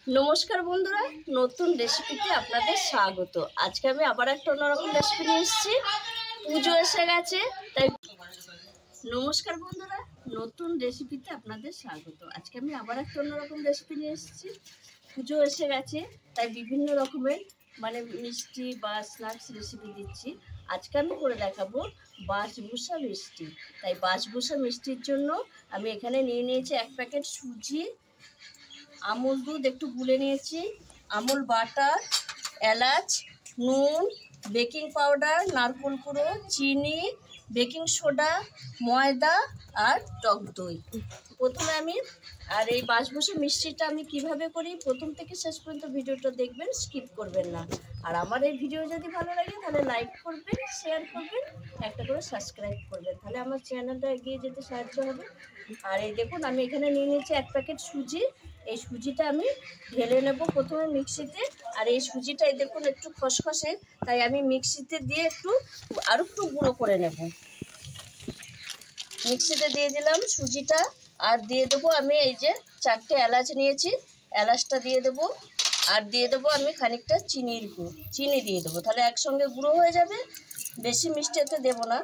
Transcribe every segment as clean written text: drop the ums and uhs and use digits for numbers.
নমস্কার বন্ধুরা, নতুন রেসিপিতে আপনাদের স্বাগত। আজকে আমি আবার একটা অন্যরকম রেসিপি নিয়ে এসেছি। পুজো এসে গেছে তাই নমস্কার বন্ধুরা, নতুন রেসিপিতে আপনাদের স্বাগত। আজকে আমি আবার একটা অন্যরকম রেসিপি নিয়ে এসেছি। পুজো এসে গেছে তাই বিভিন্ন রকমের মিষ্টি বা স্ন্যাক্স রেসিপি দিচ্ছি। আজকে আমি করে দেখাবো বাসবুসা মিষ্টি। তাই বাসবুসা মিষ্টির জন্য আমি এখানে নিয়ে নিয়েছি 1 প্যাকেট সুজি, আমুল দুধ একটু গুলে নিয়েছি, আমুল বাটার, এলাচ, নুন, বেকিং পাউডার, নারকেল কুড়ো, চিনি, বেকিং সোডা, ময়দা আর টক দই। প্রথমে আমি এই বাসবুসা মিষ্টিটা আমি কিভাবে করি প্রথম থেকে শেষ পর্যন্ত ভিডিওটা দেখবেন, স্কিপ করবেন না। আর আমার এই ভিডিও যদি ভালো লাগে তাহলে লাইক করবেন, শেয়ার করবেন, একটা করে সাবস্ক্রাইব করবেন, তাহলে আমার চ্যানেলটা এগিয়ে যেতে সাহায্য হবে। আর এই দেখুন আমি এখানে নিয়ে নিয়েছি 1 প্যাকেট সুজি। এই সুজিটা আমি ঢেলে নেব প্রথমে মিক্সিতে। আর এই সুজিটা এই দেখুন একটু খসখসে, তাই আমি মিক্সিতে দিয়ে আরও একটু গুঁড়ো করে নেব। মিক্সিতে দিয়ে দিলাম সুজিটা, আর দিয়ে দেবো আমি এই যে 4টে এলাচ নিয়েছি, এলাচটা দিয়ে দেবো। আর দিয়ে দেবো আমি খানিকটা চিনি দিয়ে দেবো, তাহলে একসঙ্গে গুঁড়ো হয়ে যাবে। বেশি মিষ্টি এতে দেবো না।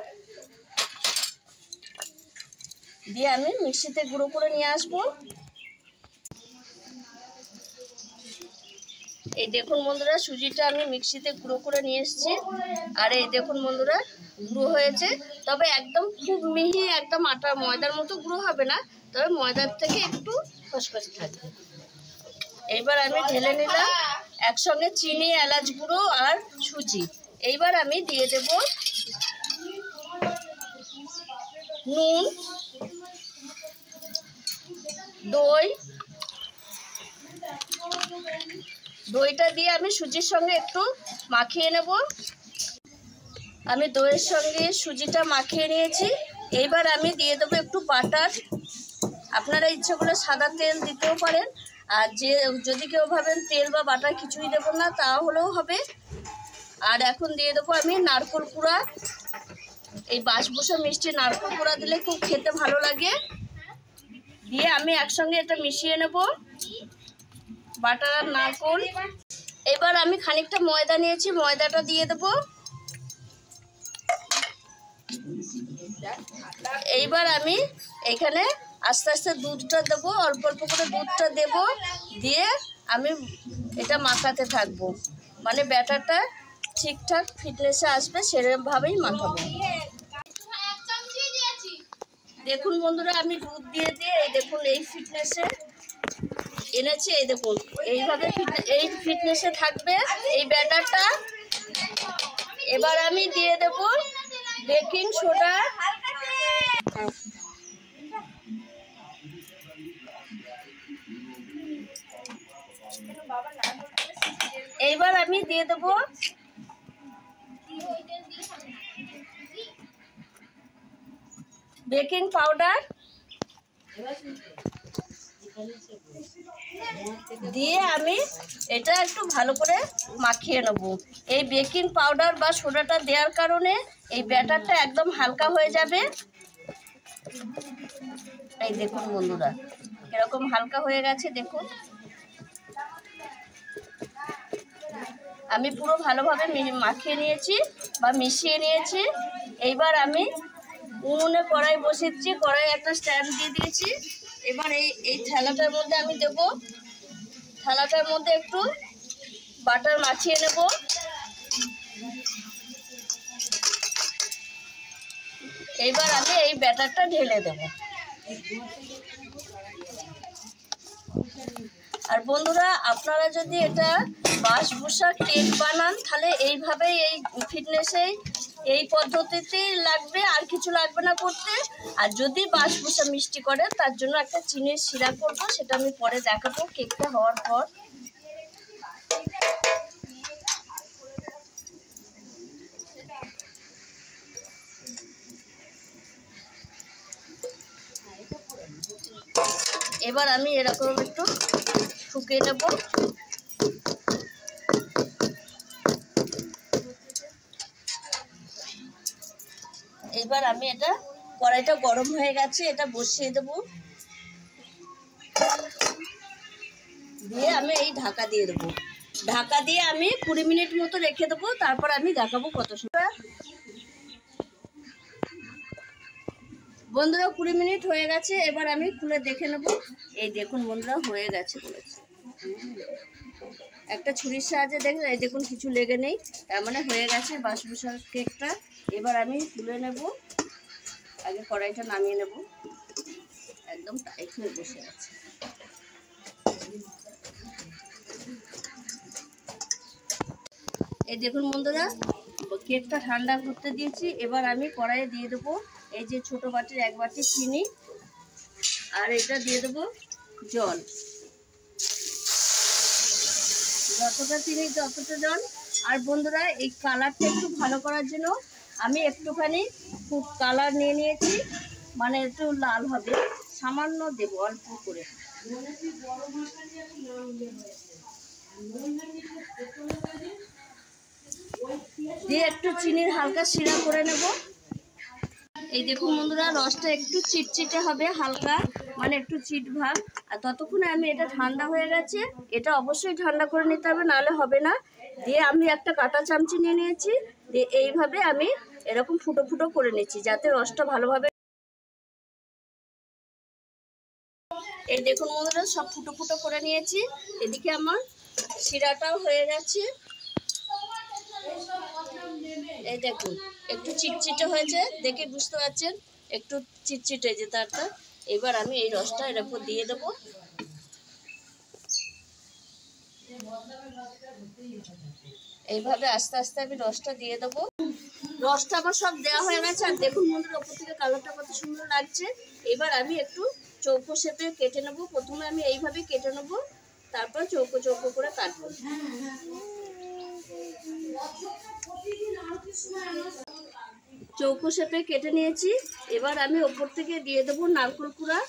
দিয়ে আমি মিক্সিতে গুঁড়ো করে নিয়ে আসবো। এই দেখুন বন্ধুরা, সুজিটা আমি মিক্সিতে গুঁড়ো করে নিয়ে এসেছি। আর এই দেখুন বন্ধুরা, গুঁড়ো হয়েছে, তবে একদম খুব মিহি একদম আটা ময়দার মতো গুঁড়ো হবে না, তবে ময়দার থেকে একটু খসখসে থাকবে। এইবার আমি ঢেলে নিলাম একসঙ্গে চিনি, এলাচ গুঁড়ো আর সুজি। এইবার আমি দিয়ে দেব নুন, দইটা দিয়ে আমি সুজির সঙ্গে একটু মাখিয়ে নেব। আমি দইয়ের সঙ্গে সুজিটা মাখিয়ে নিয়েছি। এইবার আমি দিয়ে দেবো একটু বাটার। আপনারা ইচ্ছে করলে সাদা তেল দিতেও পারেন, আর যদি কেউ ভাবেন তেল বা বাটার কিছুই দেবো না তাহলেও হবে। আর এখন দিয়ে দেবো আমি নারকেল কুড়া। এই বাসবুসা মিষ্টি নারকেল কুড়া দিলে খুব খেতে ভালো লাগে। দিয়ে আমি একসঙ্গে এটা মিশিয়ে নেব, বাটার আর নারকেল। এবার আমি খানিকটা ময়দা নিয়েছি, ময়দাটা দিয়ে দেবো। এইবার আমি এখানে আস্তে আস্তে দুধটা দেবো, অল্প অল্প করে দুধটা দেব। দিয়ে আমি এটা মাখাতে থাকবো, মানে ব্যাটারটা ঠিকঠাক ফিটনেসে আসবে সেরকমভাবেই মাখাবো। দেখুন বন্ধুরা, আমি দুধ দিয়ে এই দেখুন এই ফিটনেসে এনেছি। এই দেখুন এইভাবে এই ফিটনেসে থাকবে এই ব্যাটারটা। এবার আমি দিয়ে দেব বেকিং সোডা। এইবার আমি দিয়ে দেব বেকিং পাউডার। দিয়ে আমি এটা একটু ভালো করে মাখিয়ে নেব। এই বেকিং পাউডার বা সোডাটা দেওয়ার কারণে এই ব্যাটারটা একদম হালকা হয়ে যাবে। এই দেখুন বন্ধুরা, এরকম হালকা হয়ে গেছে। দেখুন আমি পুরো ভালোভাবে মাখিয়ে নিয়েছি বা মিশিয়ে নিয়েছি। এইবার আমি উনুনে কড়াই বসিয়েছি, কড়াই একটা স্ট্যান্ড দিয়ে দিয়েছি। এবার এই থালাটার মধ্যে আমি দেব, থালাটার মধ্যে একটু বাটার মাখিয়ে নেব। এইবার আমি এই ব্যাটারটা ঢেলে দেব। আর বন্ধুরা, আপনারা যদি এটা বাসবুসা কেক বানান তাহলে এইভাবেই এই ফিটনেসে এই পদ্ধতিতেই লাগবে, আর কিছু লাগবে না করতে। আর যদি বাসবুসা মিষ্টি করেন তার জন্য একটা চিনির শিরা করবো, সেটা আমি পরে দেখাবো কেকটা হওয়ার পর। এবার আমি এরকম একটু শুকিয়ে নেব। এবার আমি এটা কড়াইটা গরম হয়ে গেছে, এটা বসিয়ে দেব। দিয়ে আমি এই ঢাকা দিয়ে দেবো। ঢাকা দিয়ে আমি 20 মিনিট মতো রেখে দেবো, তারপর আমি দেখাবো কত সুন্দর। বন্ধুরা 20 মিনিট হয়ে গেছে, এবার আমি খুলে দেখে নেব। এই দেখুন বন্ধুরা হয়ে গেছে বলেছে। একটা ছুরির সাহায্যে দেখুন, এই দেখুন কিছু লেগে নেই, তার মানে হয়ে গেছে বাসমুসার কেকটা। এবার আমি তুলে নেব, আগে কড়াইটা নামিয়ে নেব, একদম টাইট হয়ে বসে আছে। এই দেখুন বন্ধুরা কেকটা ঠান্ডা করতে দিয়েছি। এবার আমি কড়াইয়ে দিয়ে দেবো এই যে ছোট বাটির 1 বাটি চিনি, আর এটা দিয়ে দেবো জল, যতটা চিনি ততটা জল। আর বন্ধুরা এই কালারটা একটু ভালো করার জন্য আমি একটুখানি ফুড কালার নিয়ে নিয়েছি, মানে একটু লাল হবে, সামান্য দেবো অল্প করে। দিয়ে একটু চিনির হালকা শিরা করে নেব। এই দেখুন বন্ধুরা রসটা একটু চিটচিটে হবে, হালকা মানে একটু চিট ভাব। আর ততক্ষণে আমি এটা ঠান্ডা হয়ে গেছে, এটা অবশ্যই ঠান্ডা করে নিতে হবে, নাহলে হবে না। দিয়ে আমি একটা কাঁটা চামচি নিয়ে নিয়েছি, দিয়ে এইভাবে আমি এরকম ফুটো ফুটো করে নিচ্ছি যাতে রসটা ভালোভাবে। এই দেখুন বন্ধুরা সব ফুটো ফুটো করে নিয়েছি। এদিকে আমার শিরাটাও হয়ে গেছে। এই দেখুন একটু চিটচিটে হয়েছে, দেখে বুঝতে পারছেন একটু চিটচিটে যে তারটা। এবার আমি এই রসটা এর উপর দিয়ে দেবো। এইভাবে আস্তে আস্তে আমি রসটা দিয়ে দেবো। রসটা আমার সব দেওয়া হয়ে গেছে, আর দেখুন বন্ধুরা উপর থেকে কালারটা কত সুন্দর লাগছে। এবার আমি একটু চৌকো শেপে কেটে নেব। প্রথমে আমি এইভাবে কেটে নেব, তারপর চৌকো চৌকো করে কাটবো। চৌকো শেপে কেটে নিয়েছি। এবার আমি ওপর থেকে দিয়ে দেবো নারকেল কুড়া।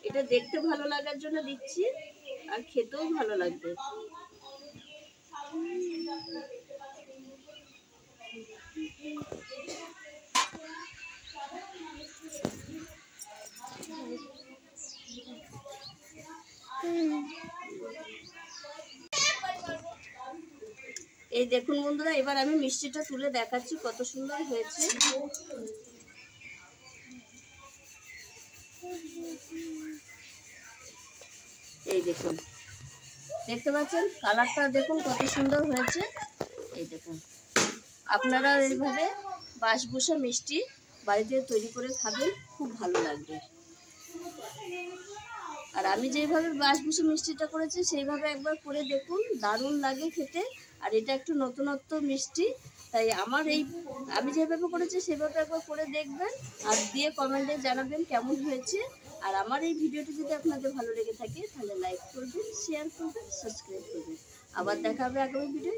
এটা দেখতে ভালো লাগার জন্য দিচ্ছি, আর খেতেও ভালো লাগবে। এই দেখুন বন্ধুরা এবার আমি মিষ্টিটা তুলে দেখাচ্ছি কত সুন্দর হয়েছে। এই দেখুন, দেখতে পাচ্ছেন কালারটা দেখুন কত সুন্দর হয়েছে। এই দেখুন আপনারা এইভাবে বাসবুসা মিষ্টি বাড়িতে তৈরি করে খাবেন, খুব ভালো লাগবে। আর আমি যেভাবে বাসবুসা মিষ্টিটা করেছি সেইভাবে একবার করে দেখুন, দারুণ লাগে খেতে। আর এটা একটু নতুনত্ব মিষ্টি, তাই আমার এই আমি যেভাবে করেছি সেভাবে একবার করে দেখবেন, আর দিয়ে কমেন্টে জানাবেন কেমন হয়েছে। আর আমার এই ভিডিওটি যদি আপনাদের ভালো লেগে থাকে তাহলে লাইক করবেন, শেয়ার করবেন, সাবস্ক্রাইব করবেন। আবার দেখা হবে আগামী ভিডিও।